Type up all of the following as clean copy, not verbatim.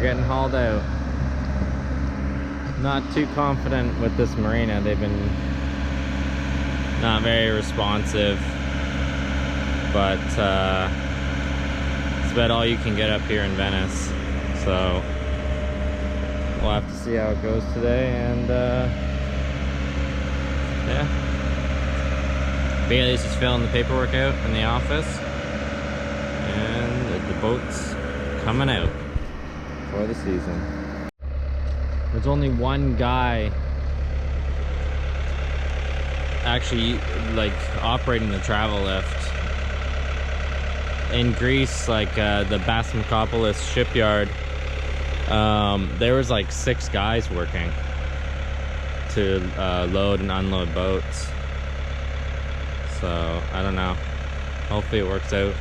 We're getting hauled out. Not too confident with this marina. They've been not very responsive, but it's about all you can get up here in Venice. So we'll have to see how it goes today, and yeah. Bailey's just filling the paperwork out in the office, and the boat's coming out for the season. There's only one guy actually like operating the travel lift. In Greece, like the Basmacopoulos shipyard, there was like 6 guys working to load and unload boats. So I don't know, hopefully it works out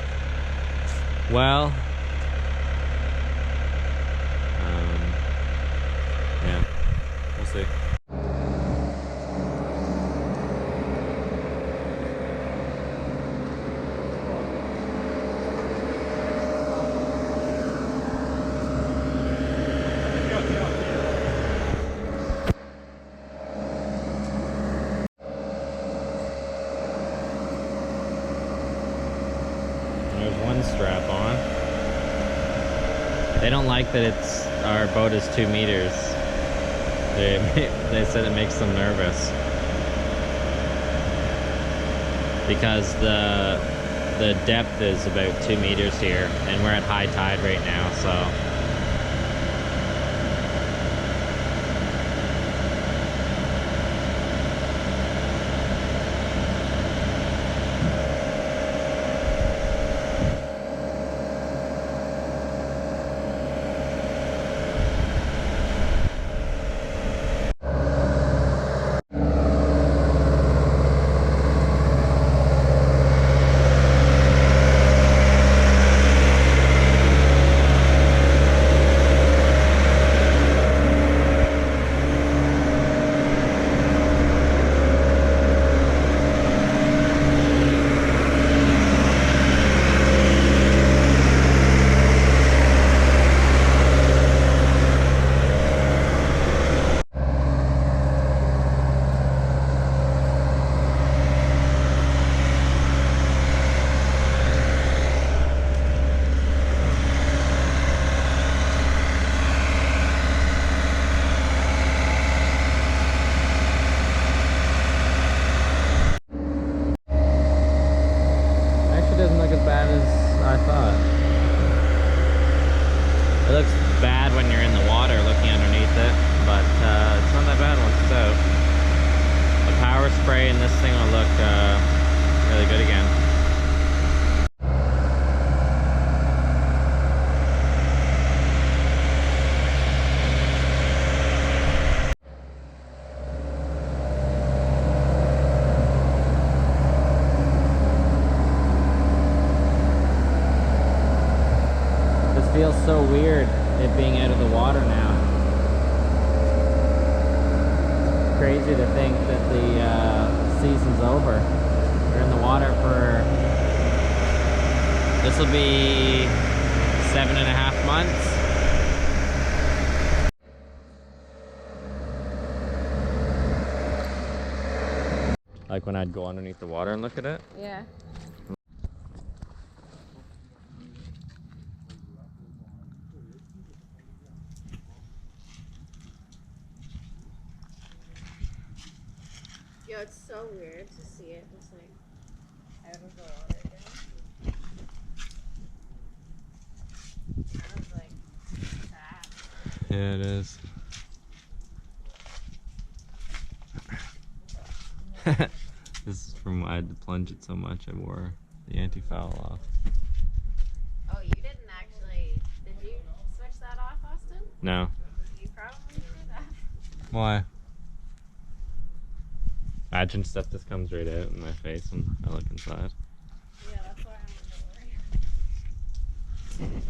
well. Yeah, we'll see. There's one strap on. They don't like that our boat is 2 meters. They said it makes them nervous because the depth is about 2 meters here, and we're at high tide right now, so. Doesn't look as bad as I thought. It looks bad when you're in the water looking underneath it, but it's not that bad once it's out. The power spray and this thing will look really good again. Feels so weird, it being out of the water now. It's crazy to think that the season's over. We're in the water for, this will be 7.5 months. Like when I'd go underneath the water and look at it? Yeah. Yo, it's so weird to see it just like out of the water again. That was like sad. Yeah, it is. This is from when I had to plunge it so much I wore the anti-foul off. Oh, you didn't actually, did you switch that off, Austin? No. You probably did that. Why? Imagine stuff just comes right out in my face when I look inside. Yeah, that's why I'm worried.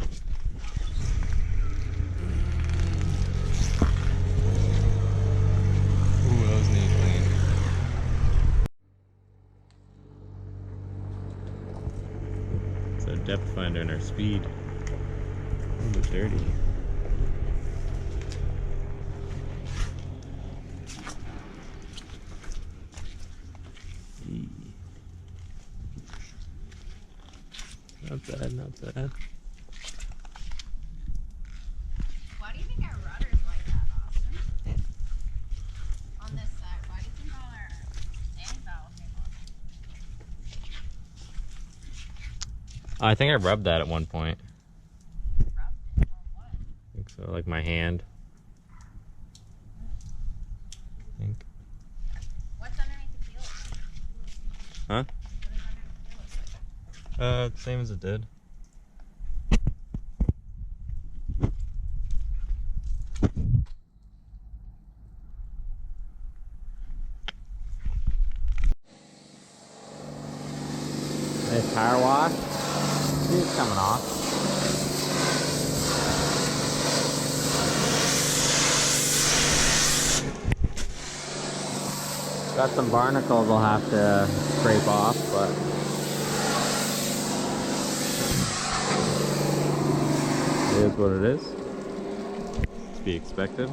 Ooh, those need clean. It's a depth finder and our speed. Ooh, dirty. Not bad, not bad. Why do you think our rudder's like that, Austin? On this side, why do you think all our sand valve came off? I think I rubbed that at one point. Rubbed? On what? I think so, like my hand. I think. What's underneath the keel? Huh? What is underneath the keel? Same as it did. Nice power wash. It's coming off. Got some barnacles I'll have to scrape off, but it is what it is. To be expected.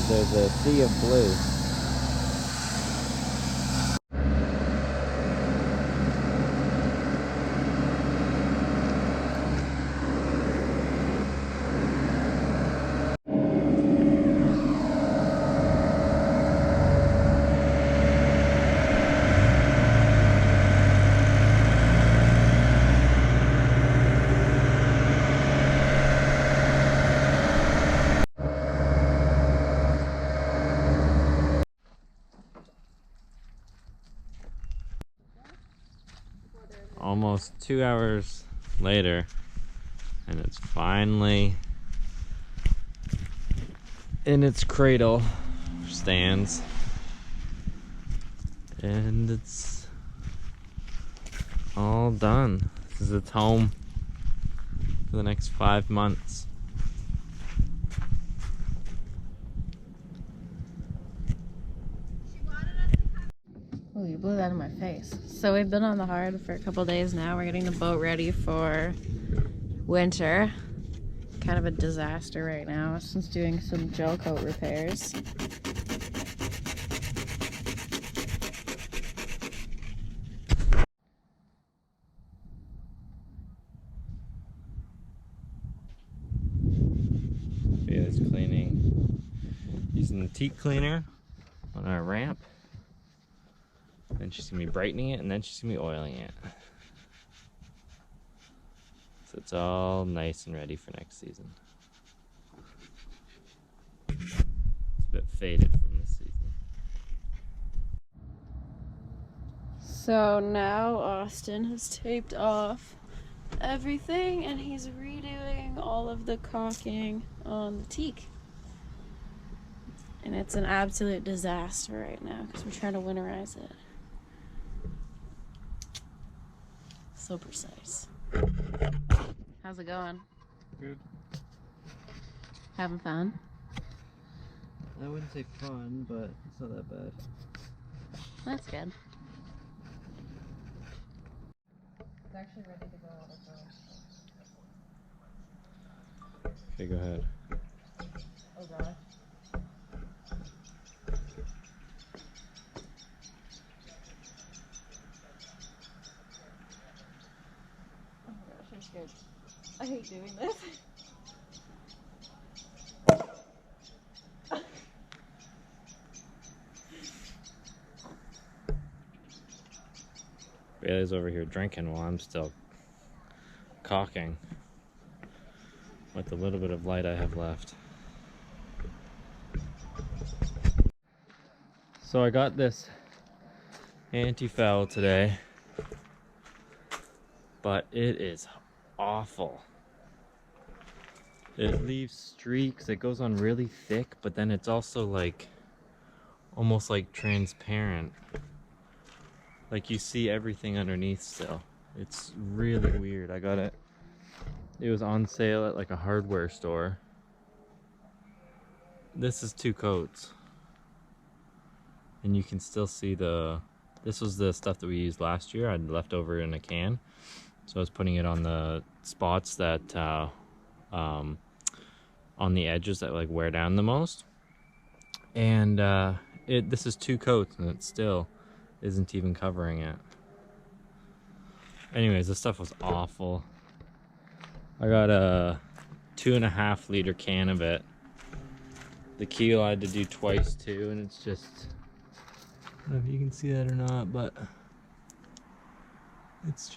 There's a sea of blue. Almost 2 hours later, and it's finally in its cradle, stands, and it's all done. This is its home for the next 5 months. Oh, you blew that in my face. So we've been on the hard for a couple days now. We're getting the boat ready for winter. Kind of a disaster right now. Since doing some gel coat repairs. Bailey's cleaning, using the teak cleaner on our ramp. Then she's gonna be brightening it, and then she's gonna be oiling it. So it's all nice and ready for next season. It's a bit faded from this season. So now Austin has taped off everything and he's redoing all of the caulking on the teak. And it's an absolute disaster right now because we're trying to winterize it. So precise. How's it going? Good. Having fun? I wouldn't say fun, but it's not that bad. That's good. It's actually ready to go out of the... Okay, go ahead. Oh god. Oh my gosh, I'm scared. I hate doing this. Bailey's over here drinking while I'm still caulking with the little bit of light I have left. So I got this anti-foul today, but it is awful. It leaves streaks. It goes on really thick, but then it's also like almost like transparent. Like you see everything underneath still. It's really weird. I got it. It was on sale at like a hardware store. This is 2 coats. and you can still see this was the stuff that we used last year. I'd left over in a can, so I was putting it on the spots that on the edges that like wear down the most. And this is 2 coats and it still isn't even covering it. Anyways, this stuff was awful. I got a 2.5 liter can of it. The keel I had to do twice too, and it's just, I don't know if you can see that or not, but it's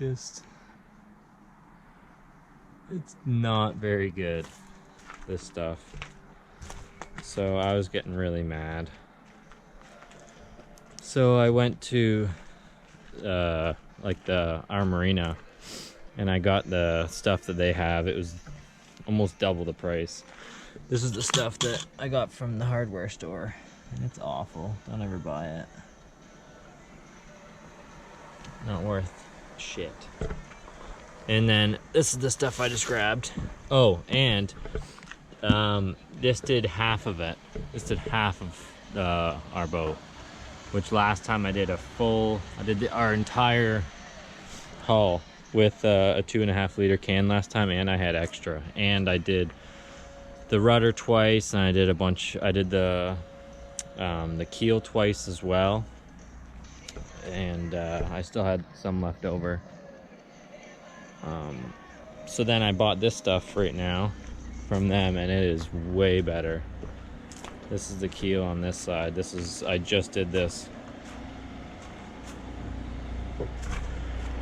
not very good, this stuff. So I was getting really mad. So I went to our marina, and I got the stuff that they have. It was almost double the price. This is the stuff that I got from the hardware store, and it's awful. Don't ever buy it. Not worth shit. And then this is the stuff I just grabbed. Oh, and this did half of it. This did half of our boat, which last time I did our entire hull with a 2.5 liter can last time, and I had extra, and I did the rudder twice, and I did the keel twice as well, and I still had some left over. So then I bought this stuff right now from them, and it is way better. This is the keel on this side. I just did this.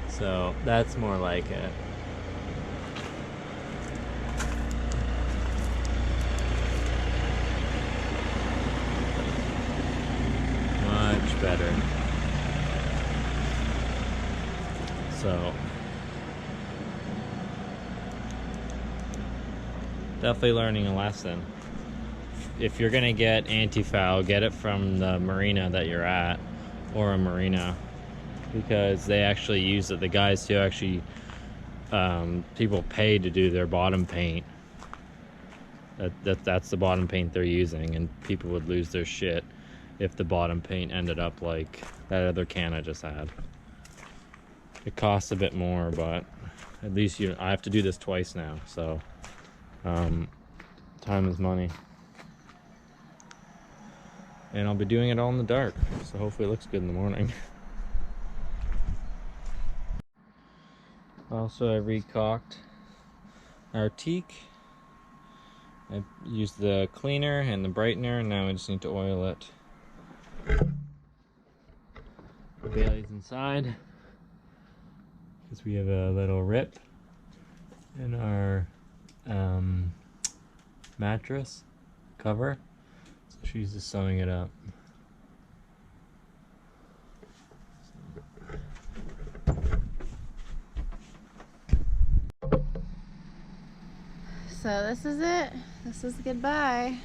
So that's more like it. Much better. So definitely learning a lesson. If you're gonna get anti-foul, get it from the marina that you're at, or a marina, because they actually use it. The guys who actually people pay to do their bottom paint. That's the bottom paint they're using, and people would lose their shit if the bottom paint ended up like that other can I just had. It costs a bit more, but at least I have to do this twice now, so time is money. And I'll be doing it all in the dark, so hopefully it looks good in the morning. Also, I recocked our teak. I used the cleaner and the brightener, and now I just need to oil it. Bailey's inside because we have a little rip in our mattress cover, so she's just sewing it up. So this is it. This is goodbye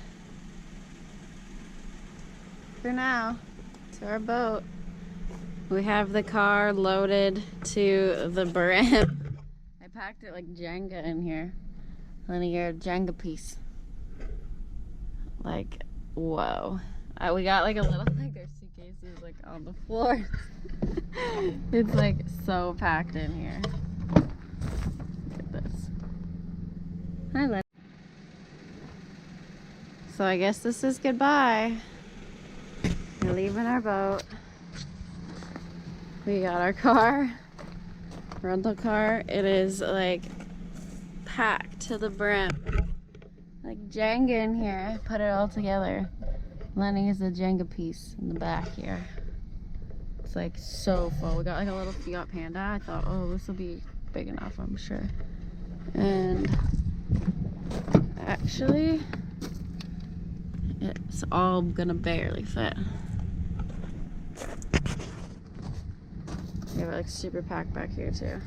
for now to our boat. We have the car loaded to the brim. I packed it like Jenga in here. Linear Jenga piece. Like, whoa. We got like a little, like there's suitcases like on the floor. It's like so packed in here. Look at this. Hi, Len. So I guess this is goodbye. We're leaving our boat. We got our car, rental car. It is like packed to the brim. Like Jenga in here. I put it all together. Lenny is a Jenga piece in the back here. It's like so full. We got like a little Fiat Panda. I thought, oh, this will be big enough, I'm sure. And actually, it's all gonna barely fit. We have like super packed back here too.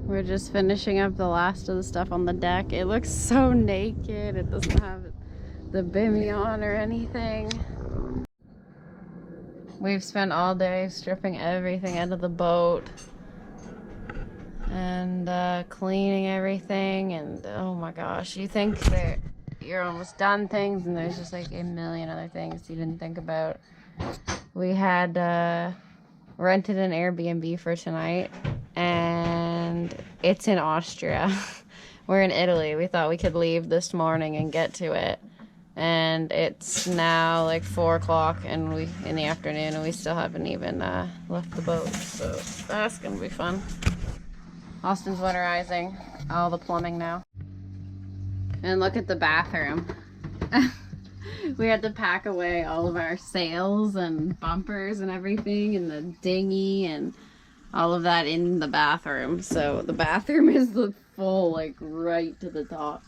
We're just finishing up the last of the stuff on the deck. It looks so naked. It doesn't have the bimmy on or anything. We've spent all day stripping everything out of the boat and cleaning everything, and oh my gosh, you think that you're almost done things and there's just like a million other things you didn't think about. We had rented an Airbnb for tonight, and it's in Austria. We're in Italy. We thought we could leave this morning and get to it, and it's now like 4 o'clock and in the afternoon, and we still haven't even left the boat. So that's gonna be fun. Austin's winterizing all the plumbing now. And look at the bathroom. We had to pack away all of our sails and bumpers and everything, and the dinghy and all of that in the bathroom. So the bathroom is the full, like, right to the top.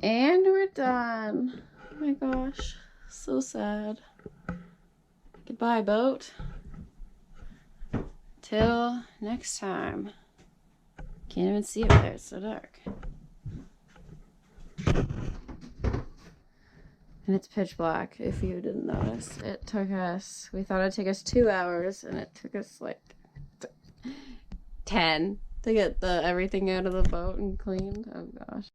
And we're done. Oh my gosh, so sad. Goodbye, boat. Till next time. Can't even see up there, it's so dark. And it's pitch black, if you didn't notice. It took us, we thought it'd take us 2 hours, and it took us like 10 to get everything out of the boat and cleaned. Oh gosh.